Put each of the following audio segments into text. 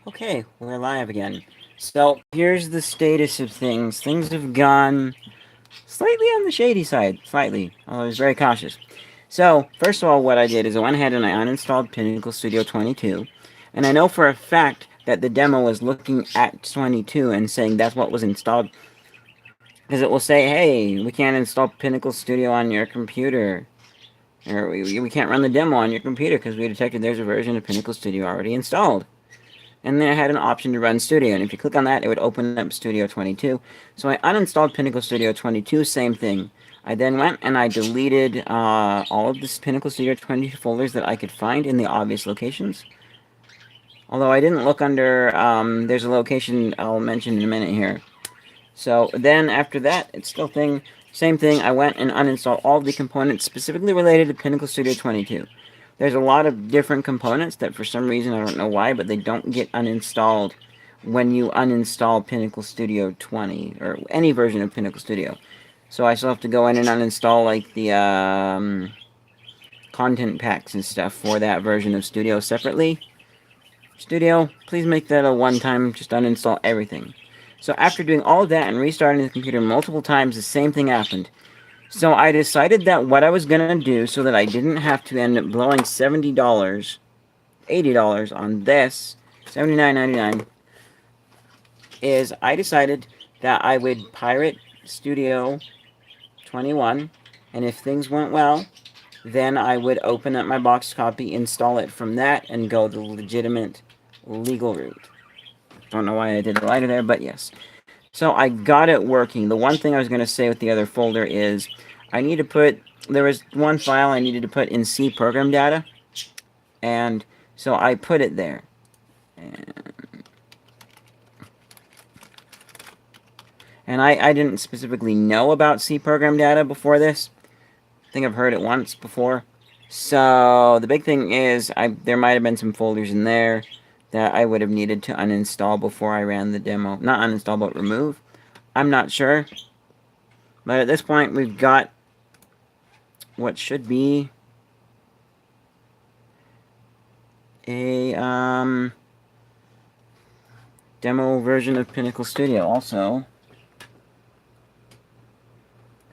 Okay, we're live again. So here's the status of things. Things have gone slightly on the shady side, slightly. I was very cautious. So first of all, what I did is I went ahead and I uninstalled Pinnacle Studio 22, and I know for a fact that the demo was looking at 22 and saying that's what was installed, because it will say, "Hey, we can't install Pinnacle Studio on your computer." Or we can't run the demo on your computer because we detected there's a version of Pinnacle Studio already installed. And then I had an option to run Studio, and if you click on that, it would open up Studio 22. So I uninstalled Pinnacle Studio 22, same thing. I then went and I deleted all of the Pinnacle Studio 22 folders that I could find in the obvious locations. Although I didn't look under, there's a location I'll mention in a minute here. So then after that, it's still same thing. I went and uninstalled all of the components specifically related to Pinnacle Studio 22. There's a lot of different components that for some reason, I don't know why, but they don't get uninstalled when you uninstall Pinnacle Studio 20 or any version of Pinnacle Studio. So I still have to go in and uninstall like the content packs and stuff for that version of Studio separately. Studio, please make that a one-time, just uninstall everything. So after doing all of that and restarting the computer multiple times, the same thing happened. So I decided that what I was going to do so that I didn't have to end up blowing $70, $80 on this, $79.99, is I decided that I would pirate Studio 21, and if things went well, then I would open up my box copy, install it from that, and go the legitimate legal route. Don't know why I did the lighter there, but yes. So I got it working. The one thing I was going to say with the other folder is I need to put, there was one file I needed to put in C program data, and so I put it there. And I didn't specifically know about C program data before this. I think I've heard it once before. So the big thing is there might have been some folders in there that I would have needed to uninstall before I ran the demo. Not uninstall, but remove. I'm not sure. But at this point, we've got what should be a demo version of Pinnacle Studio. Also,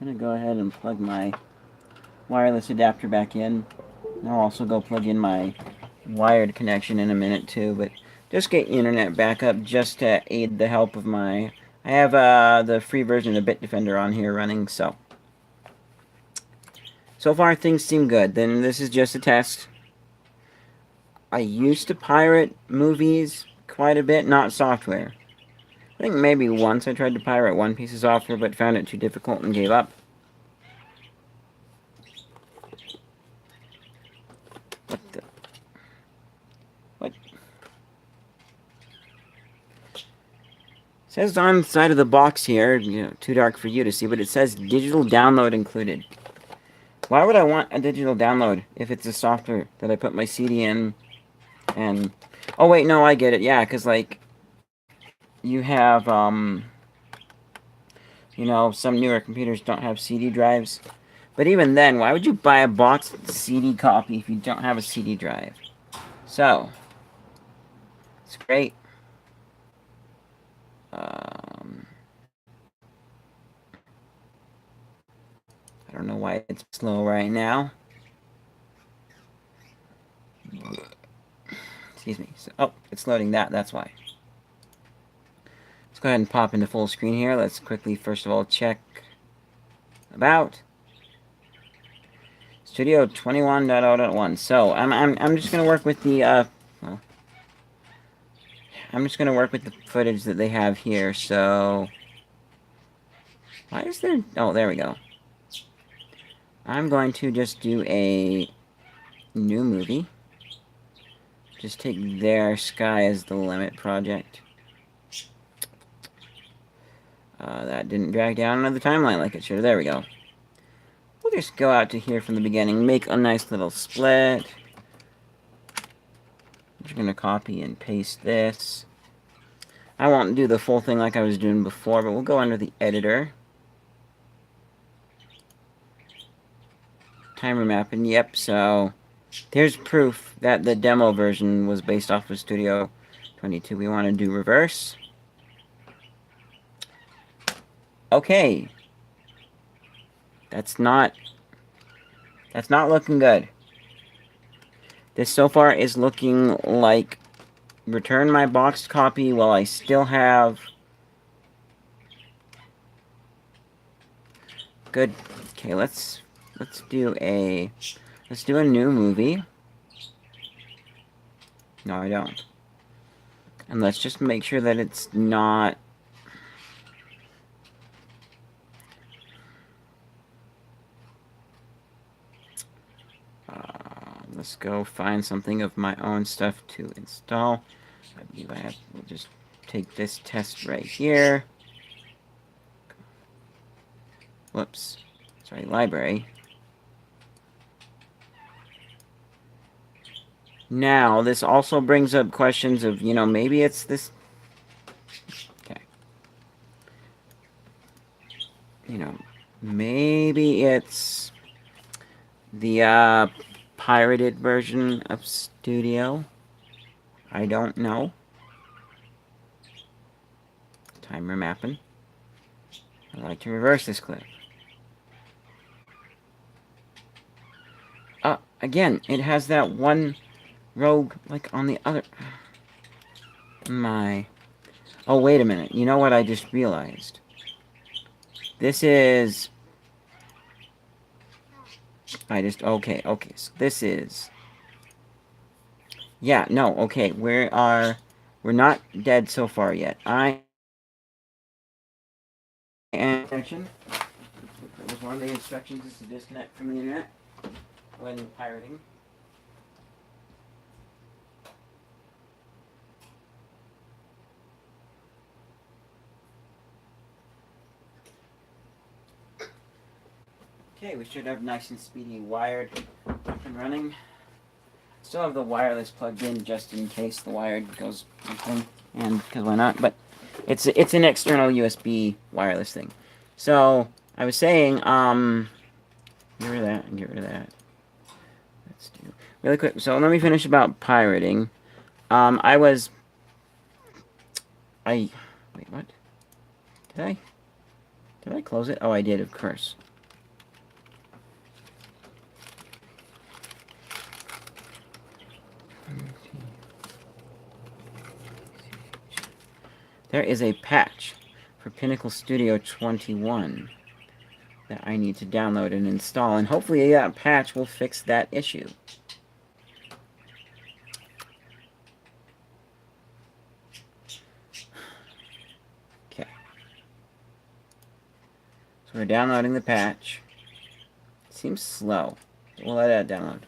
I'm going to go ahead and plug my wireless adapter back in. I'll also go plug in my wired connection in a minute too, but just get internet backup just to aid the help of my... I have the free version of Bitdefender on here running, so far things seem good. Then this is just a test. I used to pirate movies quite a bit, not software. I think maybe once I tried to pirate one piece of software, but found it too difficult and gave up. What the... What? It says on the side of the box here, too dark for you to see, but it says digital download included. Why would I want a digital download if it's a software that I put my CD in and... Oh, wait, no, I get it. Yeah, because, like, you have, some newer computers don't have CD drives. But even then, why would you buy a boxed CD copy if you don't have a CD drive? So, it's great. I don't know why it's slow right now. Excuse me. So, oh, it's loading that. That's why. Let's go ahead and pop into full screen here. Let's quickly, first of all, check about Studio 21.0.1. So I'm just gonna work with the well, I'm just gonna work with the footage that they have here. So why is there? Oh, there we go. I'm going to just do a new movie. Just take their Sky as the Limit project. That didn't drag down another timeline like it should. There we go. We'll just go out to here from the beginning, make a nice little split. I'm just going to copy and paste this. I won't do the full thing like I was doing before, but we'll go under the editor. Timer map, and yep, so there's proof that the demo version was based off of Studio 22. We want to do reverse. Okay. That's not looking good. This so far is looking like return my boxed copy while I still have good. Okay, let's do a new movie. No, I don't. And let's just make sure that it's not. Let's go find something of my own stuff to install. I believe I have. We'll just take this test right here. Whoops. Sorry, library. Now, this also brings up questions of, maybe it's this. Okay. Maybe it's the pirated version of Studio. I don't know. Timer mapping. I'd like to reverse this clip. Again, it has that one rogue, like, on the other. My. Oh, wait a minute. You know what I just realized? This is. Okay, so this is. Yeah, no, okay, we're not dead so far yet. I am. It was one of the instructions is to disconnect from the internet when pirating. Okay, we should have nice and speedy wired up and running. Still have the wireless plugged in just in case the wired goes nothing, and because why not? But it's an external USB wireless thing. So I was saying, get rid of that and get rid of that. Let's do really quick. So let me finish about pirating. Wait, what? Did I close it? Oh, I did, of course. There is a patch for Pinnacle Studio 21 that I need to download and install, and hopefully that patch will fix that issue. Okay. So we're downloading the patch. It seems slow. We'll let that download.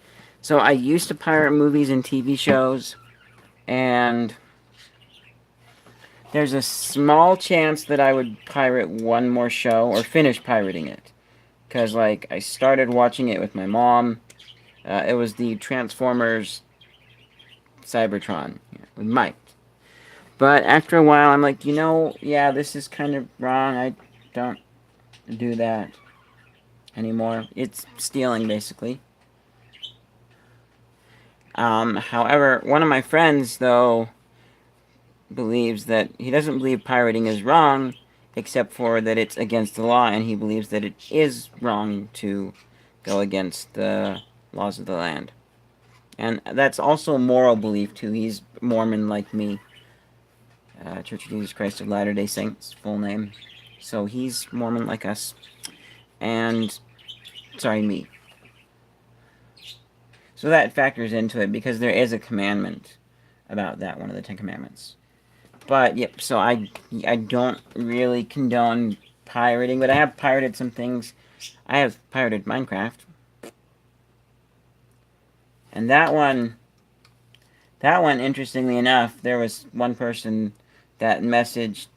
So I used to pirate movies and TV shows, and there's a small chance that I would pirate one more show or finish pirating it. Because, like, I started watching it with my mom. It was the Transformers Cybertron. Yeah, we might. But after a while, I'm like, yeah, this is kind of wrong. I don't do that anymore. It's stealing, basically. However, one of my friends, though, believes that he doesn't believe pirating is wrong, except for that it's against the law, and he believes that it is wrong to go against the laws of the land. And that's also a moral belief, too. He's Mormon like me. Church of Jesus Christ of Latter-day Saints, full name. So he's Mormon like us. And, sorry, me. So that factors into it, because there is a commandment about that, one of the 10 Commandments. But, yep, so I don't really condone pirating, but I have pirated some things. I have pirated Minecraft. And that one, interestingly enough, there was one person that messaged,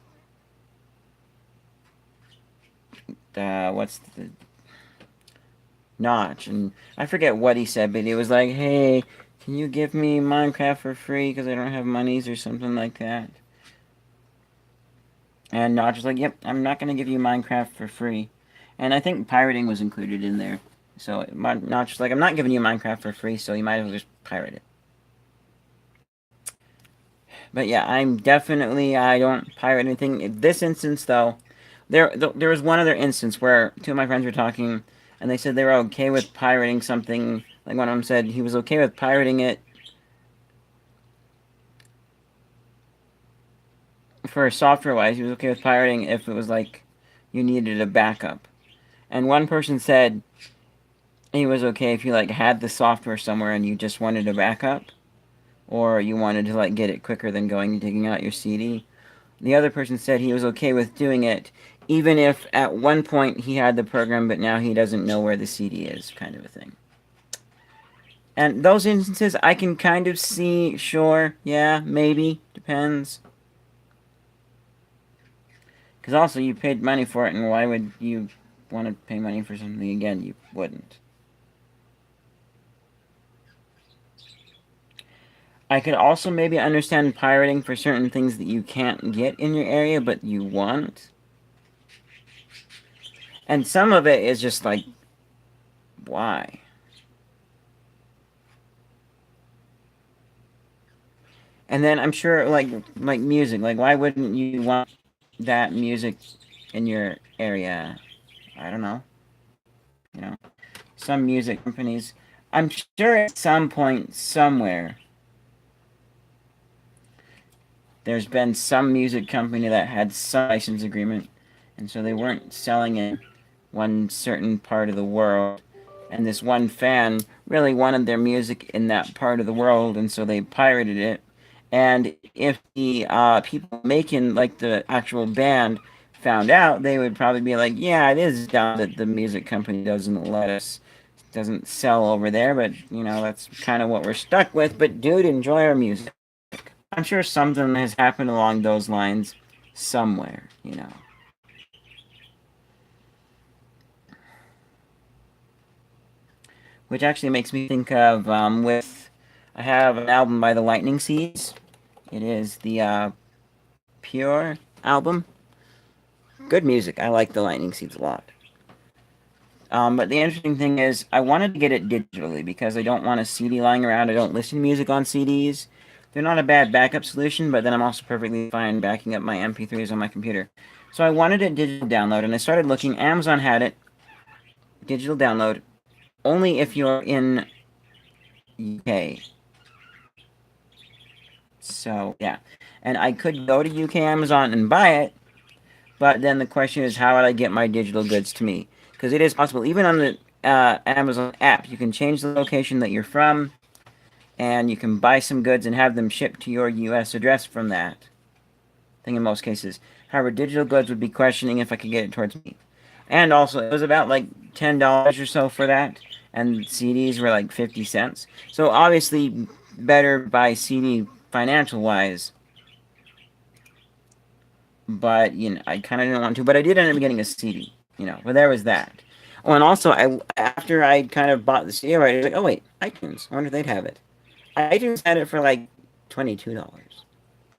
what's the Notch, and I forget what he said, but he was like, hey, can you give me Minecraft for free because I don't have monies or something like that. And Notch was like, yep, I'm not going to give you Minecraft for free. And I think pirating was included in there. So Notch was like, I'm not giving you Minecraft for free, so you might as well just pirate it. But yeah, I don't pirate anything. In this instance, though, there was one other instance where two of my friends were talking, and they said they were okay with pirating something. Like one of them said he was okay with pirating it for software wise. He was okay with pirating if it was like you needed a backup. And one person said he was okay if you like had the software somewhere and you just wanted a backup, or you wanted to like get it quicker than going and digging out your CD. The other person said he was okay with doing it, even if at one point he had the program, but now he doesn't know where the CD is, kind of a thing. And those instances, I can kind of see, sure, yeah, maybe, depends. Because also, you paid money for it, and why would you want to pay money for something again? You wouldn't. I could also maybe understand pirating for certain things that you can't get in your area, but you want. And some of it is just like, why? And then I'm sure, like music, like why wouldn't you want that music in your area? I don't know. You know, some music companies. I'm sure at some point somewhere there's been some music company that had some license agreement, and so they weren't selling it one certain part of the world. And this one fan really wanted their music in that part of the world, and so they pirated it. And if the people making like the actual band found out, they would probably be like, "Yeah, it is dumb that the music company doesn't sell over there, but you know that's kind of what we're stuck with. But dude, enjoy our music." I'm sure something has happened along those lines somewhere, you know. Which actually makes me think of I have an album by the Lightning Seeds. It is the Pure album. Good music. I like the Lightning Seeds a lot. But the interesting thing is, I wanted to get it digitally because I don't want a CD lying around. I don't listen to music on CDs. They're not a bad backup solution, but then I'm also perfectly fine backing up my MP3s on my computer. So I wanted a digital download, and I started looking. Amazon had it, digital download, only if you're in UK. So yeah, and I could go to UK Amazon and buy it, but then the question is, how would I get my digital goods to me? Because it is possible, even on the Amazon app, you can change the location that you're from, and you can buy some goods and have them shipped to your US address from that thing in most cases. However, digital goods would be questioning if I could get it towards me. And also, it was about like $10 or so for that, and CDs were like 50 cents. So obviously, better buy CD financial wise, but you know, I kind of didn't want to. But I did end up getting a CD, you know. But there was that. Oh, and also, I after I kind of bought the CD, right, I was like, oh wait, iTunes. I wonder if they'd have it. iTunes had it for like $22.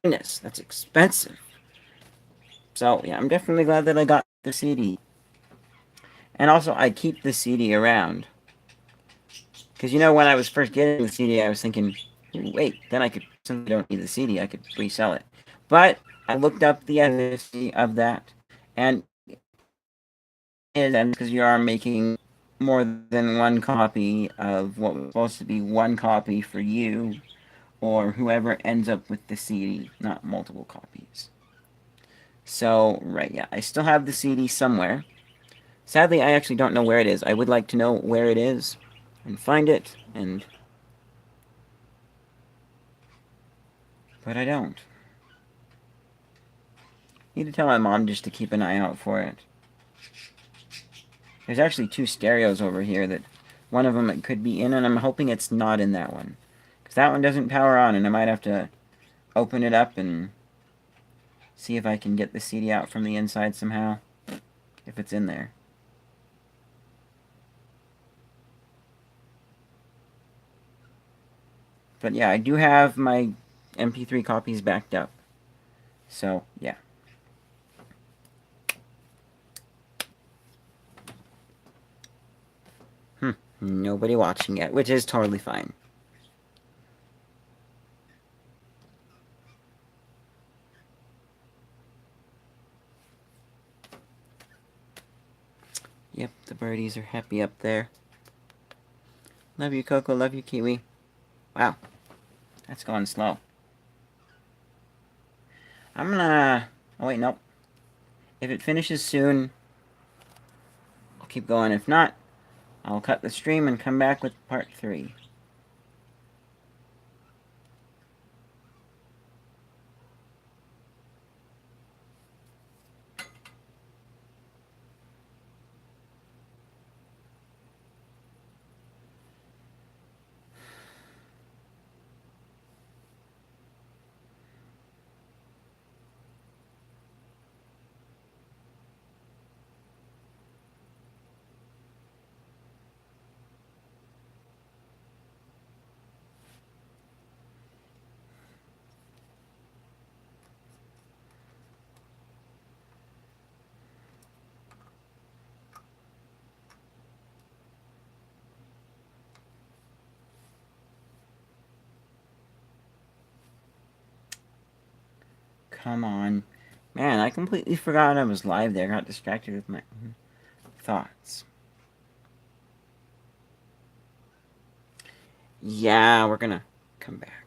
Goodness, that's expensive. So yeah, I'm definitely glad that I got the CD. And also, I keep the CD around because you know when I was first getting the CD, I was thinking, wait, then I could since I don't need the CD, I could resell it. But I looked up the efficacy of that, and and because you are making more than one copy of what was supposed to be one copy for you or whoever ends up with the CD, not multiple copies. So, right, yeah, I still have the CD somewhere. Sadly, I actually don't know where it is. I would like to know where it is and find it, and but I don't. Need to tell my mom just to keep an eye out for it. There's actually two stereos over here that one of them it could be in, and I'm hoping it's not in that one. Because that one doesn't power on, and I might have to open it up and see if I can get the CD out from the inside somehow, if it's in there. But yeah, I do have my MP3 copies backed up. So, yeah. Nobody watching yet, which is totally fine. Yep, the birdies are happy up there. Love you, Coco. Love you, Kiwi. Wow, that's going slow. I'm gonna... Oh, wait, nope. If it finishes soon, I'll keep going. If not, I'll cut the stream and come back with part 3. Come on. Man, I completely forgot I was live there. Got distracted with my thoughts. Yeah, we're gonna come back.